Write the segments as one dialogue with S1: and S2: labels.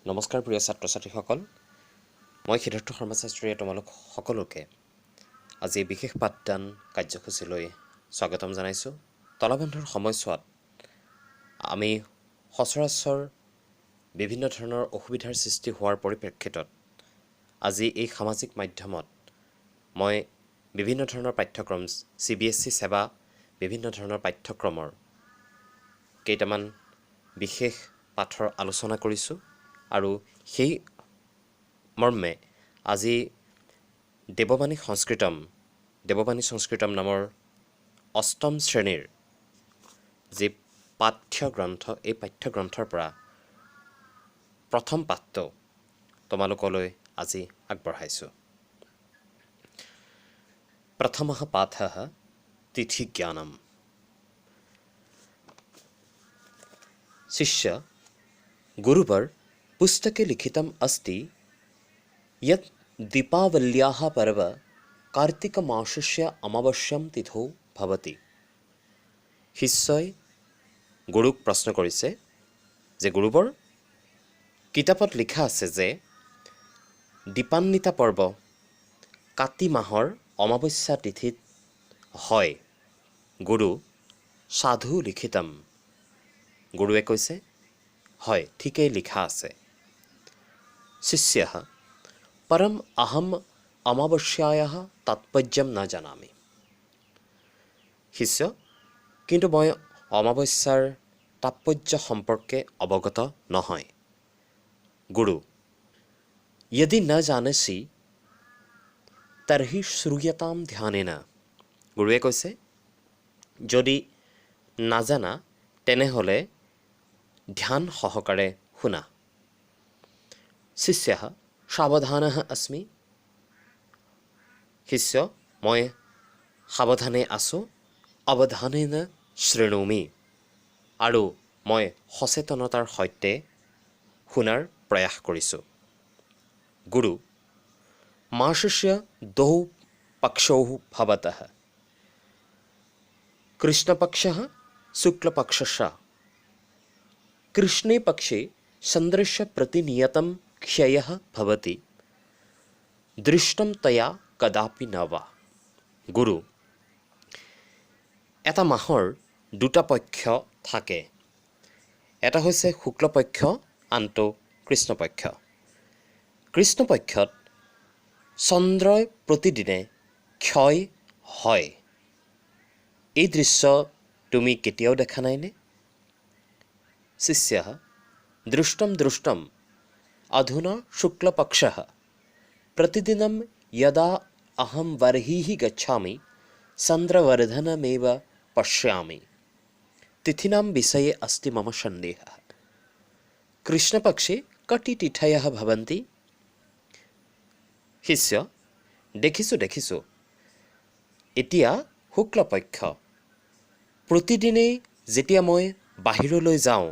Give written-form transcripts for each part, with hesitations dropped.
S1: নমস্কাৰ প্ৰিয় ছাত্ৰ ছাত্ৰীসকল, মই সিদ্ধাৰ্থ শৰ্মা শাস্ত্ৰীয়ে তোমালোক সকলোকে আজি বিশেষ পাঠদান কাৰ্যসূচীলৈ স্বাগতম জনাইছোঁ। তলাবন্ধৰ সময়ছোৱাত আমি সচৰাচৰ বিভিন্ন ধৰণৰ অসুবিধাৰ সৃষ্টি হোৱাৰ পৰিপ্ৰেক্ষিতত আজি এই সামাজিক মাধ্যমত মই বিভিন্ন ধৰণৰ পাঠ্যক্ৰম CBSE সেৱা বিভিন্ন ধৰণৰ পাঠ্যক্ৰমৰ কেইটামান বিশেষ পাঠৰ আলোচনা কৰিছোঁ আৰু সেই মৰ্মে আজি দেৱবাণী সংস্কৃতম নামৰ অষ্টম শ্ৰেণীৰ যি পাঠ্যগ্ৰন্থ, এই পাঠ্যগ্ৰন্থৰ পৰা প্ৰথম পাঠটো তোমালোকলৈ আজি আগবঢ়াইছোঁ। প্ৰথমঃ পাঠঃ তিথিজ্ঞানম। शिष्य गुरुवर पुस्तके लिखितम् अस्ति यत् दीपावल्याः पर्व कार्तिकमासस्य अमावास्यां तिथौ भवति। শিষ্যই গুৰুক প্ৰশ্ন কৰিছে যে গুৰুবৰ, কিতাপত লিখা আছে যে দীপান্বিতা পৰ্ব কাতি মাহৰ অমাৱস্যা তিথিত হয়। গুৰু সাধু লিখিতম। গুৰুৱে কৈছে হয়, ঠিকেই লিখা আছে। শিষ্যः परम अहम अमावस्यायाः तात्पर्यं न जानामि। শিষ্য, কিন্তু মই অমাৱস্যাৰ তাৎপৰ্য সম্পৰ্কে অৱগত নহয়। গুৰু यदि न जानसि तर्हि श्रूयतां ध्यानेन। গুৰুৱে কৈছে যদি নাজানা তেনেহ'লে ধ্যান সহকাৰে শুনা। শিষ্যः সাৱধানः अस्मि। শিষ্য, মই সাৱধানে আছোঁ। অৱধানেন শৃণোমি, আৰু মই সচেতনতাৰ সৈতে শুনাৰ প্ৰয়াস কৰিছোঁ। গুৰু মাসस्य द्वौ पक्षौ भवतः कृष्णपक्षः शुक्लपक्षश्च। कृष्णे पक्षे चन्द्रस्य प्रतिनियतं क्षयः भवति, दृष्टं तया कदापि न वा। गुरु এটা মাহৰ দুটা পক্ষ থাকে, এটা হৈছে শুক্লপক্ষ, আনটো কৃষ্ণপক্ষ। কৃষ্ণপক্ষত চন্দ্ৰই প্ৰতিদিনে ক্ষয় হয়। এই দৃশ্য তুমি কেতিয়াও দেখা নাইনে? শিষ্যः दृष्टं अधुना शुक्लपक्षः प्रतिदिनं यदा अहं बर्हिः गच्छामि चन्द्रवर्धनमेव पश्यामि। तिथीनां विषये अस्ति मम सन्देहः। कृष्णपक्षे कति तिथयः भवन्ति? শিষ্য দেখিছোঁ এতিয়া শুক্লপক্ষ। প্ৰতিদিনেই যেতিয়া মই বাহিৰলৈ যাওঁ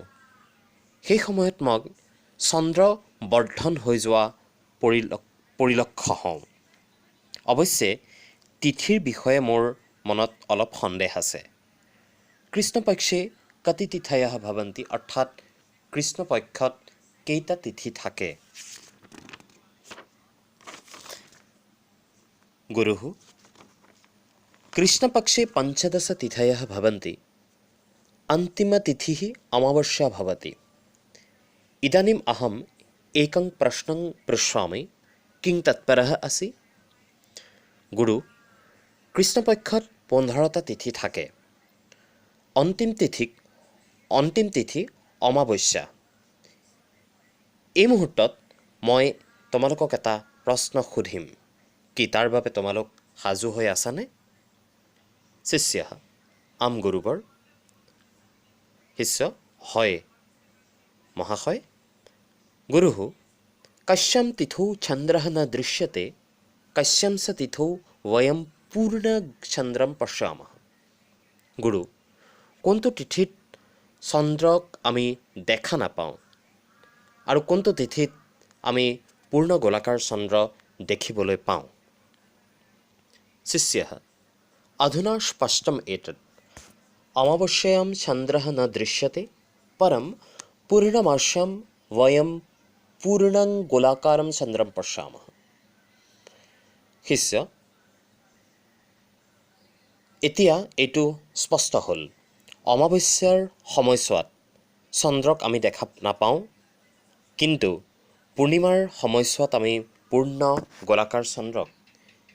S1: সেই সময়ত মই চন্দ্ৰ বৰ্ধন হৈ যোৱা পৰিলক্ষ্য হওঁ। অৱশ্যে তিথিৰ বিষয়ে মোৰ মনত অলপ সন্দেহ আছে। কৃষ্ণপক্ষে কতি তিথয়ः ভৱন্তি, অৰ্থাৎ কৃষ্ণপক্ষত কেইটা তিথি থাকে? গুৰুः কৃষ্ণপক্ষে পঞ্চদশ তিথয়ः भवन्ति, अन्तिमतिथिः अमावास्या भवति। इदानीम् अहम् एकं प्रश्नं पृच्छामि, किं तत्परः असि? गुरु কৃষ্ণপক্ষত 15টা তিথি থাকে। অন্তিম তিথি অমাৱস্যা। এই মুহূৰ্তত মই তোমালোকক এটা প্ৰশ্ন সুধিম, কি তাৰ বাবে তোমালোক সাজু হৈ আছানে? শিষ্যः আম গুৰুবৰ। শিষ্য হয় মহাশয়। गुरुः कस्यां तिथौ चन्द्रः न दृश्यते, कस्यां च तिथौ वयं पूर्णचन्द्रं पश्यामः। गुरु কোনটো তিথিত চন্দ্ৰক আমি দেখা নাপাওঁ আৰু কোনটো তিথিত আমি পূৰ্ণ গোলাকাৰ চন্দ্ৰ দেখিবলৈ পাওঁ? শিষ্যः अधुना स्पष्टम् एतत् अमावास्यायां चन्द्रः न दृश्यते, परं पूर्णमास्यां वयं পূৰ্ণং গোলাকাৰম চন্দ্ৰম পশ্যামः। শিষ্য, এতিয়া এইটো স্পষ্ট হ'ল, অমাৱস্যাৰ সময়ছোৱাত চন্দ্ৰক আমি দেখা নাপাওঁ, কিন্তু পূৰ্ণিমাৰ সময়ছোৱাত আমি পূৰ্ণ গোলাকাৰ চন্দ্ৰক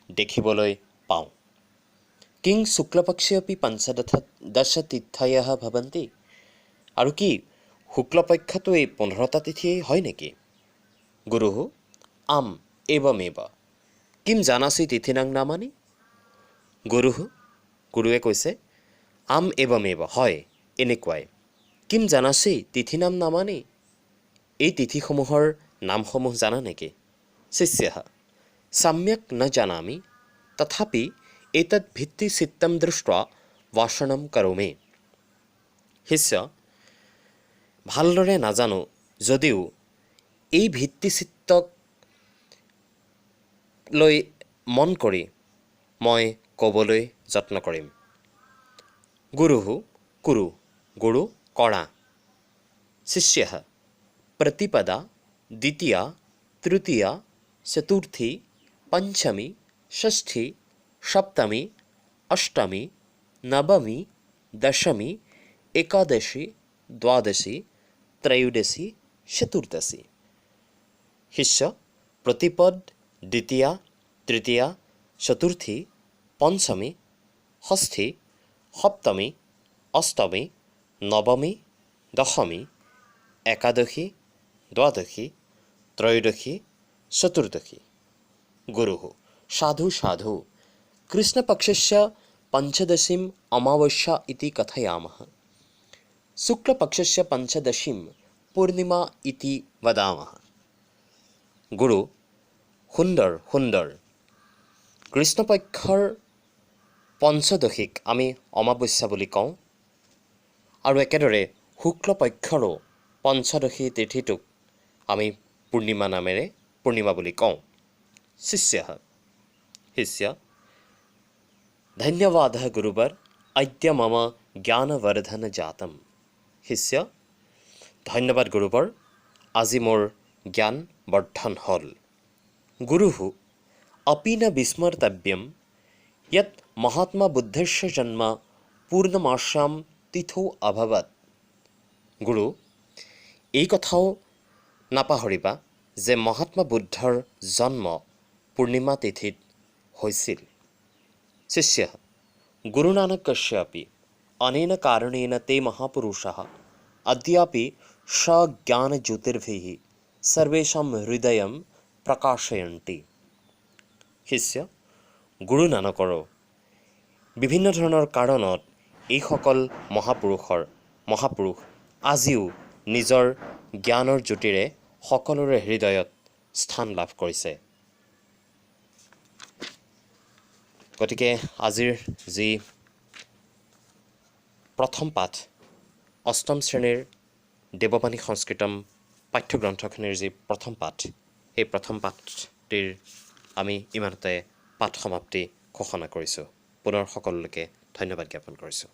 S1: দেখিবলৈ পাওঁ। কিং শুক্লপক্ষেপি পঞ্চদশ তিথয়ঃ ভৱন্তি। আৰু কি শুক্লপক্ষতো এই 15টা তিথিয়েই হয় নেকি? গুৰুঃ আম এৱমেৱ। কিম জানাসি তিথিনাং নামানি। গুৰুৱে কৈছে, আম এৱমেৱ, হয় এনেকুৱাই। কিম জানাসি তিথিনাম নামানি। এই তিথিসমূহৰ নামসমূহ জানা নেকি? শিষ্যঃ সম্যক ন জানামি, তথাপি এতৎ ভিত্তি চিত্তম দৃষ্ট্বা ভাষণম কৰোমে। শিষ্য, ভালদৰে নাজানো যদিও এই ভিত্তি চিত্তক লৈ মন কৰি মই ক'বলৈ যত্ন কৰিম। গুৰুঃ কুৰু, গুৰু কৰা। শিষ্যঃ প্ৰতিপদা দ্বিতীয়া তৃতীয়া চতুৰ্থী পঞ্চমী ষষ্ঠী সপ্তমী অষ্টমী নৱমী দশমী একাদশী দ্বাদশী ত্ৰয়োদশী চতুৰ্দশী। শিষ্য, প্ৰতিপদ দ্বিতীয়া তৃতীয়া চতুৰ্থী পঞ্চমী ষষ্ঠী সপ্তমী অষ্টমী নৱমী দশমী একাদশী দ্বাদশী ত্ৰয়োদশী চতুৰ্দশী। গুৰুঃ সাধু সাধু। কৃষ্ণপক্ষস্য পঞ্চদশীম অমাৱস্যা ইতি কথয়ামः। শুক্লপক্ষস্য পঞ্চদশীম পূৰ্ণিমা ইতি বদামः। গুৰু, সুন্দৰ সুন্দৰ। কৃষ্ণপক্ষৰ পঞ্চদশীক আমি অমাৱস্যা বুলি কওঁ, আৰু একেদৰে শুক্লপক্ষৰো পঞ্চদশী তিথিটোক আমি পূৰ্ণিমা নামেৰে পূৰ্ণিমা বুলি কওঁ। শিষ্য ধন্যবাদঃ গুৰুবৰ, অদ্য মম জ্ঞানৱৰ্ধন জাতম। শিষ্য, ধন্যবাদ গুৰুবৰ, আজি মোৰ জ্ঞান বৰ্ধন হ'ল। গুৰুঃ অপি ন বিস্মৰ্তব্যম য়ৎ মহাত্মা বুদ্ধস্য জন্ম পূৰ্ণমাস্যাম তিথৌ অভৱৎ। গুৰু, এই কথাও নাপাহৰিবা যে মহাত্মা বুদ্ধৰ জন্ম পূৰ্ণিমা তিথিত হৈছিল। শিষ্য গুৰু নানকস্য আপি অনেন কাৰণেন তে মহাপুৰুষাঃ অদ্যাপি স্বজ্ঞানজ্যোতিৰ্ভিঃ সৰ্বেষাং হৃদয়ম প্ৰকাশয়ন্তি। শিষ্য, গুৰু নানকৰো বিভিন্ন ধৰণৰ কাৰণত এইসকল মহাপুৰুষ আজিও নিজৰ জ্ঞানৰ জ্যোতিৰে সকলোৰে হৃদয়ত স্থান লাভ কৰিছে। গতিকে আজিৰ যি প্ৰথম পাঠ, অষ্টম শ্ৰেণীৰ দেৱবাণী সংস্কৃতম পাঠ্যগ্ৰন্থখিনিৰ যি প্ৰথম পাঠ, সেই প্ৰথম পাঠটিৰ আমি ইমানতে পাঠ সমাপ্তি ঘোষণা কৰিছোঁ। পুনৰ সকলোকে ধন্যবাদ জ্ঞাপন কৰিছোঁ।